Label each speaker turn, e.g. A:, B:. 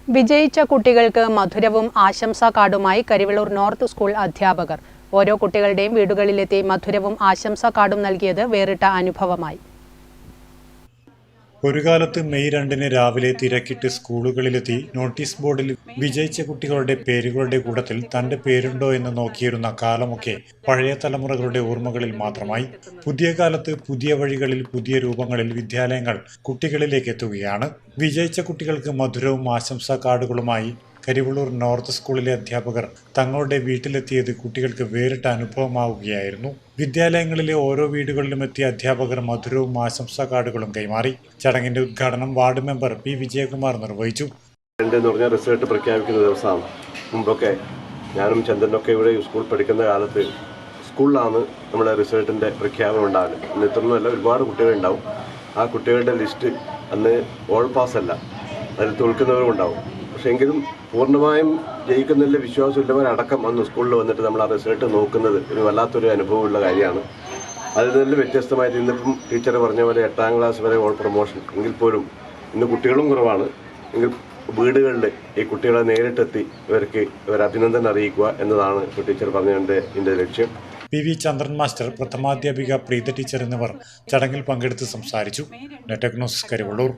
A: വിജയിച്ച കുട്ടികൾക്ക് മധുരവും ആശംസാ കാർഡുമായി കരിവെള്ളൂർ നോർത്ത് സ്കൂൾ അധ്യാപകർ. ഓരോ കുട്ടികളുടെയും വീടുകളിലെത്തി മധുരവും ആശംസാ കാർഡും നൽകിയത് വേറിട്ട അനുഭവമായി.
B: ഒരു കാലത്ത് മെയ് 2-ന് രാവിലെ തിരക്കിട്ട് സ്കൂളുകളിലെത്തി നോട്ടീസ് ബോർഡിൽ വിജയിച്ച കുട്ടികളുടെ പേരുകളുടെ കൂട്ടത്തിൽ തന്റെ പേരുണ്ടോ എന്ന് നോക്കിയിരുന്ന കാലമൊക്കെ പഴയ തലമുറകളുടെ ഓർമ്മകളിൽ മാത്രമായി. പുതിയ കാലത്ത് പുതിയ വഴികളിൽ പുതിയ രൂപങ്ങളിൽ വിദ്യാലയങ്ങൾ കുട്ടികളിലേക്ക് എത്തുകയാണ്. വിജയിച്ച കുട്ടികൾക്ക് മധുരവും ആശംസാ കാർഡുകളുമായി കരിവെള്ളൂർ നോർത്ത് സ്കൂളിലെ അധ്യാപകർ തങ്ങളുടെ വീട്ടിലെത്തിയത് കുട്ടികൾക്ക് വേറിട്ട അനുഭവമാവുകയായിരുന്നു. വിദ്യാലയങ്ങളിലെ ഓരോ വീടുകളിലും എത്തിയ അധ്യാപകർ മധുരവും ആശംസാ കാർഡുകളും കൈമാറി. ചടങ്ങിന്റെ ഉദ്ഘാടനം വാർഡ് മെമ്പർ പി വിജയകുമാർ നിർവഹിച്ചു.
C: റിസൾട്ട് പ്രഖ്യാപിക്കുന്ന ദിവസമാണ്. മുമ്പൊക്കെ ഞാനും ചന്ദ്രനൊക്കെ ഇവിടെ സ്കൂൾ പഠിക്കുന്ന കാലത്ത് സ്കൂളിലാണ് നമ്മുടെ റിസൾട്ടിന്റെ പ്രഖ്യാപനം ഉണ്ടാകുന്നത്. ഇന്ന് ഇത്രയൊന്നുമല്ല, ഒരുപാട് കുട്ടികളുണ്ടാവും. ആ കുട്ടികളുടെ ലിസ്റ്റ് അന്ന് ഓൾ പാസ് അല്ല, അതിൽ തോൽക്കുന്നവരും ഉണ്ടാവും. പക്ഷെ എങ്കിലും പൂർണ്ണമായും ജയിക്കുന്നില്ല വിശ്വാസമില്ലവരടക്കം അന്ന് സ്കൂളിൽ വന്നിട്ട് നമ്മൾ ആ റിസൾട്ട് നോക്കുന്നത് ഒരു വല്ലാത്തൊരു അനുഭവമുള്ള കാര്യമാണ്. അതിൽ നിന്ന് വ്യത്യസ്തമായിട്ട് ഇന്നിപ്പം ടീച്ചർ പറഞ്ഞ പോലെ 8ാം ക്ലാസ് വരെ ഓൾ പ്രൊമോഷൻ എങ്കിൽ പോലും ഇന്ന് കുട്ടികളും കുറവാണ്. എങ്കിൽ വീടുകളിൽ ഈ കുട്ടികളെ നേരിട്ടെത്തി ഇവർക്ക് അഭിനന്ദനം അറിയിക്കുക എന്നതാണ് ടീച്ചർ പറഞ്ഞതിൻ്റെ ഇതിൻ്റെ ലക്ഷ്യം.
B: പി വി ചന്ദ്രൻ മാസ്റ്റർ, പ്രഥമാധ്യാപിക പ്രീത ടീച്ചർ എന്നിവർ ചടങ്ങിൽ പങ്കെടുത്ത് സംസാരിച്ചു. Network news, Karivellur.